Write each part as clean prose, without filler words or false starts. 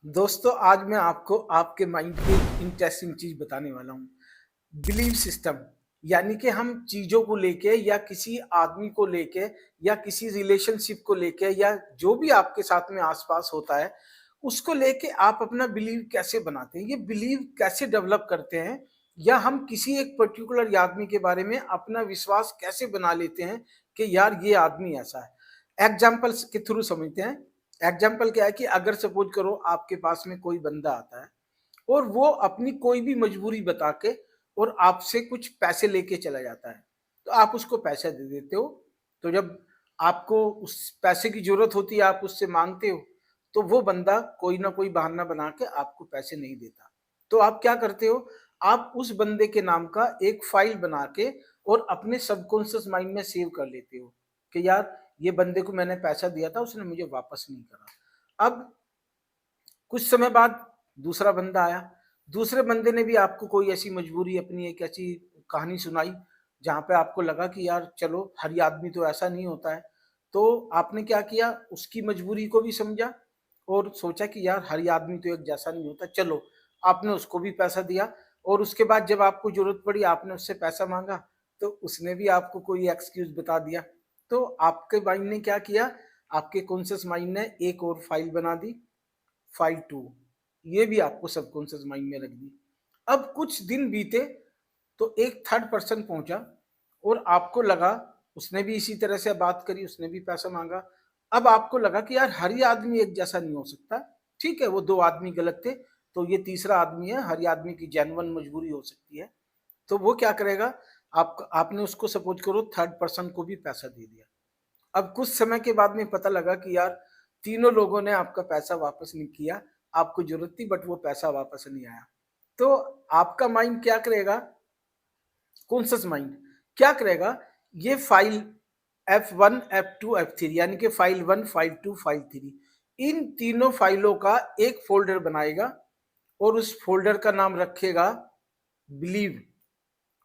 दोस्तों, आज मैं आपको आपके माइंड की एक इंटरेस्टिंग चीज बताने वाला हूँ। बिलीव सिस्टम, यानी कि हम चीजों को लेके या किसी आदमी को लेके या किसी रिलेशनशिप को लेके या जो भी आपके साथ में आसपास होता है, उसको लेके आप अपना बिलीव कैसे बनाते हैं, ये बिलीव कैसे डेवलप करते हैं, या हम किसी एक पर्टिकुलर आदमी के बारे में अपना विश्वास कैसे बना लेते हैं कि यार ये आदमी ऐसा है। एग्जाम्पल्स के थ्रू समझते हैं। एग्जाम्पल क्या है कि अगर सपोज करो आपके पास में कोई बंदा आता है और वो अपनी कोई भी मजबूरी बता के और आपसे कुछ पैसे लेके चला जाता है, तो आप उसको पैसा दे देते हो। तो जब आपको उस पैसे की जरूरत होती है, आप उससे मांगते हो, तो वो बंदा कोई ना कोई बहाना बना के आपको पैसे नहीं देता। तो आप क्या करते हो, आप उस बंदे के नाम का एक फाइल बना के और अपने सबकॉन्शियस माइंड में सेव कर लेते हो कि यार ये बंदे को मैंने पैसा दिया था, उसने मुझे वापस नहीं करा। अब कुछ समय बाद दूसरा बंदा आया, दूसरे बंदे ने भी आपको कोई ऐसी मजबूरी, अपनी एक ऐसी कहानी सुनाई जहाँ पे आपको लगा कि यार चलो हर आदमी तो ऐसा नहीं होता है। तो आपने क्या किया, उसकी मजबूरी को भी समझा और सोचा कि यार हर आदमी तो एक जैसा नहीं होता, चलो आपने उसको भी पैसा दिया। और उसके बाद जब आपको जरूरत पड़ी, आपने उससे पैसा मांगा, तो उसने भी आपको कोई एक्सक्यूज बता दिया। तो आपके माइंड ने क्या किया, आपके कॉन्शियस माइंड ने एक और फाइल बना दी, फाइल 2। ये भी आपको सबकॉन्शियस माइंड में रख दी। अब कुछ दिन बीते तो एक थर्ड पर्सन पहुंचा और आपको लगा, उसने भी इसी तरह से बात करी, उसने भी पैसा मांगा। अब आपको लगा कि यार हर ही आदमी एक जैसा नहीं हो सकता। ठीक है, वो दो आदमी गलत थे, तो ये तीसरा आदमी है, हर आदमी की जेन्युइन मजबूरी हो सकती है। तो वो क्या करेगा, आपने उसको सपोज करो थर्ड पर्सन को भी पैसा दे दिया। अब कुछ समय के बाद में पता लगा कि यार तीनों लोगों ने आपका पैसा वापस नहीं किया, आपको जरूरत थी बट वो पैसा वापस नहीं आया। तो आपका माइंड क्या करेगा, कॉन्शियस माइंड क्या करेगा, ये फाइल F1 F2 F3 यानी कि फाइल 1 फाइल 2 फाइल 3, इन तीनों फाइलों का एक फोल्डर बनाएगा और उस फोल्डर का नाम रखेगा बिलीव।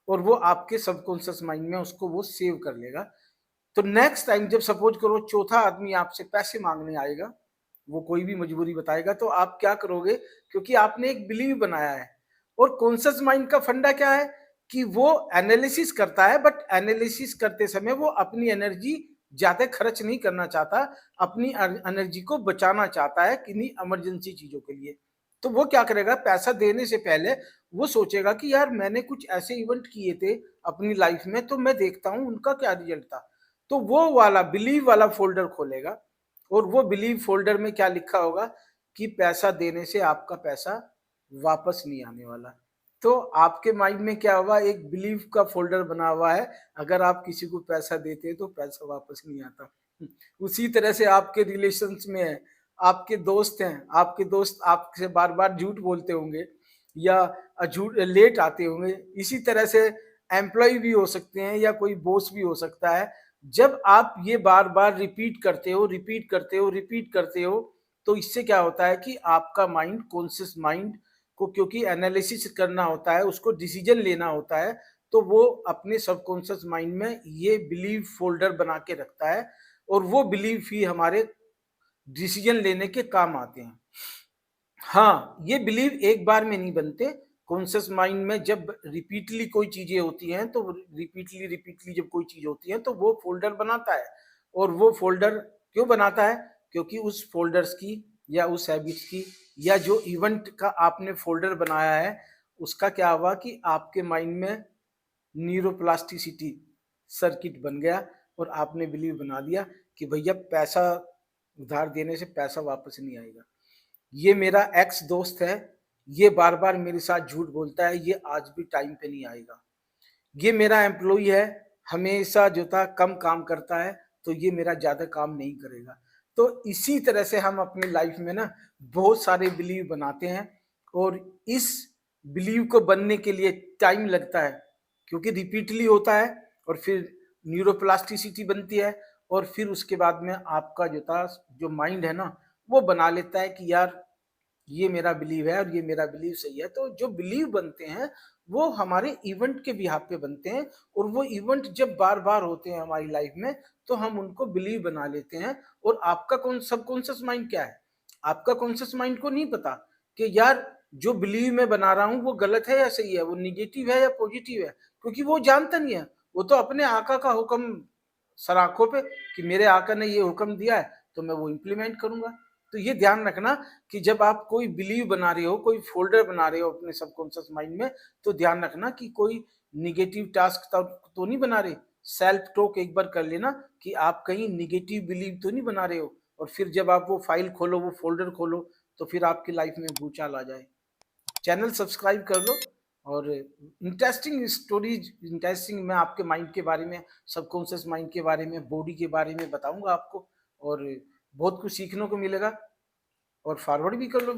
और वो आपके सबकॉन्शियस माइंड में उसको वो सेव कर लेगा। तो नेक्स्ट टाइम जब सपोज करो चौथा आदमी आपसे पैसे मांगने आएगा, वो कोई भी मजबूरी बताएगा, तो आप क्या करोगे, क्योंकि आपने एक बिलीव बनाया है। और कॉन्शियस माइंड का फंडा क्या है कि वो एनालिसिस करता है, बट एनालिसिस करते समय वो अपनी एनर्जी ज्यादा खर्च नहीं करना चाहता, अपनी एनर्जी को बचाना चाहता है किन्हीं इमरजेंसी चीजों के लिए। तो वो क्या करेगा, पैसा देने से पहले वो सोचेगा कि यार मैंने कुछ ऐसे इवेंट किए थे अपनी लाइफ में, तो मैं देखता हूँ उनका क्या रिजल्ट था। तो वो वाला बिलीव वाला फोल्डर खोलेगा और वो बिलीव फोल्डर में क्या लिखा होगा कि पैसा देने से आपका पैसा वापस नहीं आने वाला। तो आपके माइंड में क्या होगा, एक बिलीव का फोल्डर बना हुआ है, अगर आप किसी को पैसा देते हैं तो पैसा वापस नहीं आता। उसी तरह से आपके रिलेशंस में है, आपके दोस्त हैं, आपके दोस्त आपसे बार बार झूठ बोलते होंगे या झूठ लेट आते होंगे। इसी तरह से एम्प्लॉय भी हो सकते हैं या कोई बॉस भी हो सकता है। जब आप ये बार बार रिपीट करते हो, रिपीट करते हो, रिपीट करते हो, तो इससे क्या होता है कि आपका माइंड, कॉन्शियस माइंड को क्योंकि एनालिसिस करना होता है, उसको डिसीजन लेना होता है, तो वो अपने सबकॉन्शियस माइंड में ये बिलीव फोल्डर बना के रखता है और वो बिलीव ही हमारे डिसीजन लेने के काम आते हैं। हाँ, ये बिलीव एक बार में नहीं बनते। कॉन्शियस माइंड में जब रिपीटली कोई चीजें होती हैं, तो रिपीटली रिपीटली जब कोई चीज होती है तो वो फोल्डर बनाता है। और वो फोल्डर क्यों बनाता है, क्योंकि उस फोल्डर्स की या उस हैबिट्स की या जो इवेंट का आपने फोल्डर बनाया है, उसका क्या हुआ कि आपके माइंड में न्यूरोप्लास्टिसिटी सर्किट बन गया और आपने बिलीव बना दिया कि भैया पैसा उधार देने से पैसा वापस नहीं आएगा। ये मेरा एक्स दोस्त है, ये बार बार मेरे साथ झूठ बोलता है, ये आज भी टाइम पे नहीं आएगा। ये मेरा एम्प्लॉय है, हमेशा जो था कम काम करता है, तो ये मेरा ज्यादा काम नहीं करेगा। तो इसी तरह से हम अपनी लाइफ में ना बहुत सारे बिलीव बनाते हैं और इस बिलीव को बनने के लिए टाइम लगता है, क्योंकि रिपीटली होता है और फिर न्यूरोप्लास्टिसिटी बनती है और फिर उसके बाद में आपका जो था, जो माइंड है ना, वो बना लेता है कि यार ये मेरा बिलीव है और ये मेरा बिलीव सही है। तो जो बिलीव बनते हैं वो हमारे इवेंट के बिहाफ पे बनते हैं और वो इवेंट जब बार बार होते हैं हमारी लाइफ में, तो हम उनको बिलीव बना लेते हैं। और आपका कौन सबकॉन्शियस माइंड क्या है, आपका कॉन्शियस माइंड को नहीं पता कि यार जो बिलीव मैं बना रहा हूँ वो गलत है या सही है, वो निगेटिव है या पॉजिटिव है, क्योंकि वो जानता नहीं है। वो तो अपने आका का हुक्म सर आंखों पे कि मेरे आका ने ये हुक्म दिया है तो मैं वो इम्प्लीमेंट करूंगा। तो ये ध्यान रखना कि जब आप कोई बिलीव बना रहे हो, कोई फोल्डर बना रहे हो अपने सबकॉन्शियस माइंड में, तो ध्यान रखना कि कोई निगेटिव टास्क तो नहीं बना रहे। सेल्फ टॉक एक बार कर लेना कि आप कहीं निगेटिव बिलीव तो नहीं बना रहे हो, और फिर जब आप वो फाइल खोलो, वो फोल्डर खोलो, तो फिर आपकी लाइफ में भूचाल आ जाए। चैनल सब्सक्राइब कर लो, और इंटरेस्टिंग स्टोरीज, इंटरेस्टिंग मैं आपके माइंड के बारे में, सबकॉन्शियस माइंड के बारे में, बॉडी के बारे में बताऊंगा आपको, और बहुत कुछ सीखने को मिलेगा। और फॉरवर्ड भी कर लो।